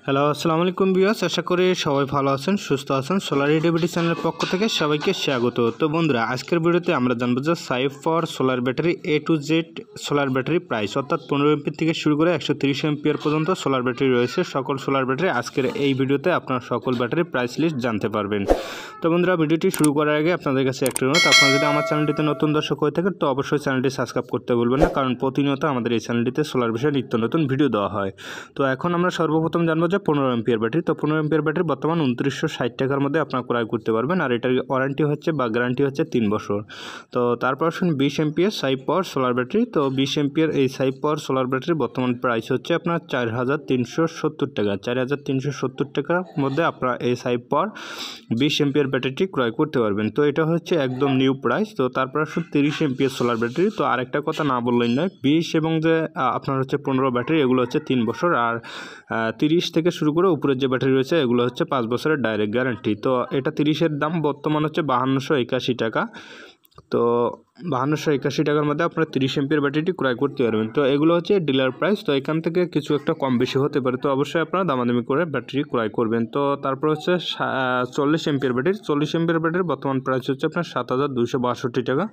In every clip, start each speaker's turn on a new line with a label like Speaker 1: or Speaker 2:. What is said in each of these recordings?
Speaker 1: Hello, আসসালামু আলাইকুম viewers. আশা করি সবাই ভালো আছেন, সুস্থ আছেন। সোলার ইউটিলিটি চ্যানেলের পক্ষ থেকে সবাইকে স্বাগত। তো বন্ধুরা, আজকের ভিডিওতে আমরা জানবো যে cipher solar battery A to Z solar battery price, অর্থাৎ 15 এমপির থেকে শুরু করে 130 এমপিয়ার পর্যন্ত সোলার ব্যাটারি রয়েছে। সকল সোলার ব্যাটারি আজকের এই ভিডিওতে আপনারা সকল ব্যাটারির প্রাইস লিস্ট জানতে পারবেন। তো বন্ধুরা, ভিডিওটি শুরু করার আগে আপনাদের কাছে একটা অনুরোধ, আপনারা যদি আমার চ্যানেলটিতে নতুন দর্শক হয়ে থাকেন তো অবশ্যই চ্যানেলটি সাবস্ক্রাইব করতে ভুলবেন না, কারণ প্রতিনিয়ত আমাদের এই চ্যানেলটিতে সোলার বিষয়ে নিত্য নতুন ভিডিও দেওয়া হয়। তো এখন আমরা সর্বপ্রথম জানবো যে 15 এমপিয়ার ব্যাটারি। তো 15 এমপিয়ার ব্যাটারি বর্তমান 2960 টাকার মধ্যে আপনারা ক্রয় করতে পারবেন, আর এটার ওয়ারেন্টি হচ্ছে বা গ্যারান্টি হচ্ছে 3 বছর। তো তারপর আসুন 20 এমপিয়ার সাইপ পাওয়ার সোলার ব্যাটারি। তো 20 এমপিয়ার এই সাইপ পাওয়ার সোলার ব্যাটারি বর্তমান প্রাইস হচ্ছে আপনার 4370 টাকা। 4370 টাকার মধ্যে আপনারা এই সাইপ পাওয়ার 20 এমপিয়ার ব্যাটারিটি ক্রয় করতে পারবেন। তো এটা হচ্ছে একদম নিউ প্রাইস। তো তারপর আসুন 30 এমপিয়ার সোলার ব্যাটারি। তো আরেকটা কথা না বললেই নয়, 20 এবং যে আপনার হচ্ছে 15 ব্যাটারি, এগুলো হচ্ছে 3 বছর, আর 30 থেকে শুরু করে উপরের যে ব্যাটারি রয়েছে এগুলো হচ্ছে 5 বছরের ডাইরেক্ট গ্যারান্টি। তো এটা 30-এর দাম বর্তমান হচ্ছে 5281 টাকা। তো 5281 টাকার মধ্যে আপনারা 30 এমপিয়ার ব্যাটারিটি ক্রয় করতে পারবেন। তো এগুলো হচ্ছে ডিলার প্রাইস। তো এখান থেকে কিছু একটা কম বেশি হতে পারে, তো অবশ্যই আপনারা দামাদামি করে ব্যাটারি ক্রয় করবেন। তো তারপর হচ্ছে 40 এমপিয়ার ব্যাটারি। 40 এমপিয়ার ব্যাটারির বর্তমান প্রাইস হচ্ছে আপনার 7262 টাকা।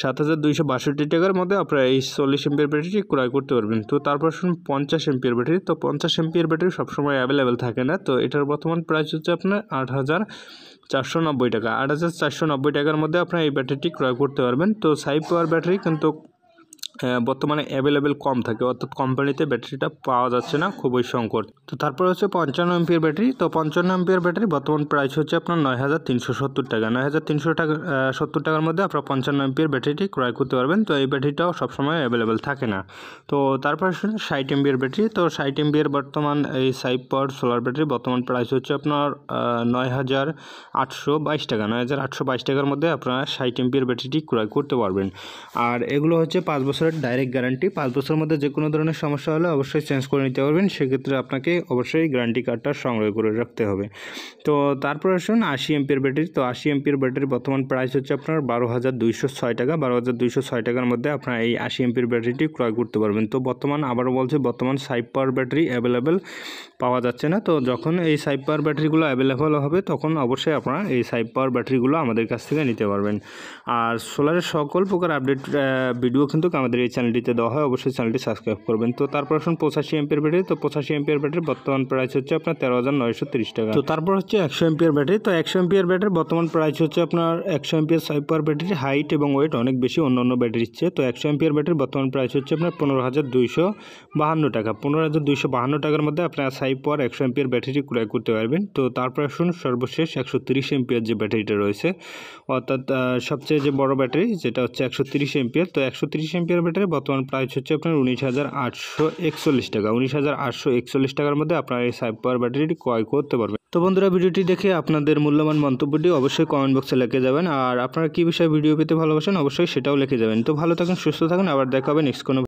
Speaker 1: 7262 টাকার মধ্যে আপনারা এই 40 এমপিয়ার ব্যাটারিটি ক্রয় করতে পারবেন। তো তারপর শুনুন 50 এমপিয়ার ব্যাটারি। তো 50 এমপিয়ার ব্যাটারি সবসময় অ্যাভেলেবেল থাকে না। তো এটার বর্তমান প্রাইস হচ্ছে আপনার 8490 টাকা। 8490 টাকার মধ্যে আপনারা এই ব্যাটারিটি ক্রয় করতে পারবেন। তো সাইপ পাওয়ার ব্যাটারি কিন্তু বর্তমানে অ্যাভেলেবেল কম থাকে, অর্থাৎ কোম্পানিতে ব্যাটারিটা পাওয়া যাচ্ছে না, খুবই সংকট। তো তারপর হচ্ছে 55 এমপিয়ার ব্যাটারি। তো 55 এমপিয়ার ব্যাটারি বর্তমান প্রাইস হচ্ছে আপনার 9370 টাকা। 9370 টাকার মধ্যে আপনারা 55 এমপিয়ার ব্যাটারিটি ক্রয় করতে পারবেন। তো এই ব্যাটারিটাও সবসময় অ্যাভেলেবেল থাকে না। তো তারপর 60 এমপিয়ার ব্যাটারি। তো 60 এমপিয়ার বর্তমান এই সাইপ পাওয়ার সোলার ব্যাটারি বর্তমান প্রাইস হচ্ছে আপনার 9822 টাকা। 9822 টাকার মধ্যে আপনারা 60 এমপিয়ার ব্যাটারিটি ক্রয় করতে পারবেন। আর এগুলো হচ্ছে 5 বছরের ডাইরেক্ট গ্যারান্টি। 5 বছরের মধ্যে যে কোনো ধরনের সমস্যা হলে অবশ্যই চেঞ্জ করে নিতে পারবেন। সেক্ষেত্রে আপনাকে অবশ্যই গ্যারান্টি কার্ডটা সংগ্রহ করে রাখতে হবে। তো তারপর আসুন 80 এমপিয়ার ব্যাটারি। তো 80 এমপিয়ার ব্যাটারি বর্তমান প্রাইস হচ্ছে আপনার 12206 টাকা। 12206 টাকার মধ্যে আপনার এই 80 এমপিয়ার ব্যাটারিটি ক্রয় করতে পারবেন। তো বর্তমান আবারও বলছে, বর্তমান সাইপ পাওয়ার ব্যাটারি অ্যাভেলেবেল পাওয়া যাচ্ছে না। তো যখন এই সাইপ পাওয়ার ব্যাটারিগুলো অ্যাভেলেবেল হবে তখন অবশ্যই আপনারা এই সাইপ পাওয়ার ব্যাটারিগুলো আমাদের কাছ থেকে নিতে পারবেন। আর সোলারের সকল প্রকার আপডেট ভিডিও কিন্তু আমাদের এই চ্যানেলটিতে দেওয়া হয়, অবশ্যই চ্যানেলটি সাবস্ক্রাইব করবেন। তো তারপর আসুন 85 এমপিয়ার ব্যাটারি। তো 85 এমপিয়ার ব্যাটারি বর্তমান প্রাইস হচ্ছে আপনার 13930 টাকা। তো তারপর হচ্ছে 100 এমপিয়ার ব্যাটারি। তো 100 এমপিয়ার ব্যাটারি বর্তমান প্রাইস হচ্ছে আপনার 100 এমপিয়ার সাইপ পাওয়ার ব্যাটারি হাইট এবং ওয়েট অনেক বেশি অন্যান্য ব্যাটারির চেয়ে। তো 100 এমপিয়ার ব্যাটারি বর্তমান প্রাইস হচ্ছে আপনার 15252 টাকা। 15252 টাকার মধ্যে আপনার সাইপ পাওয়ার 100 এমপিয়ার ব্যাটারি ক্রয় করতে পারবেন। তো তারপর আসুন সর্বশেষ 130 এমপিয়ার যে ব্যাটারিটা রয়েছে, অর্থাৎ সবচেয়ে যে বড় ব্যাটারি, যেটা হচ্ছে 130 এমপিয়ার। তো 130 এমপিয়ার ব্যাটারি বর্তমান প্রাইস হচ্ছে আপনার 19841 টাকা। 19841 টাকার মধ্যে আপনারা এই সাইপ পাওয়ার ব্যাটারিটি ক্রয় করতে পারবেন। তো বন্ধুরা, ভিডিওটি দেখে আপনাদের মূল্যবান মন্তব্যটি অবশ্যই কমেন্ট বক্সে লিখে যাবেন, আর আপনারা কী বিষয়ে ভিডিও পেতে ভালোবাসেন অবশ্যই সেটাও লিখে যাবেন। তো ভালো থাকুন, সুস্থ থাকুন, আবার দেখা হবে নেক্সট কোনো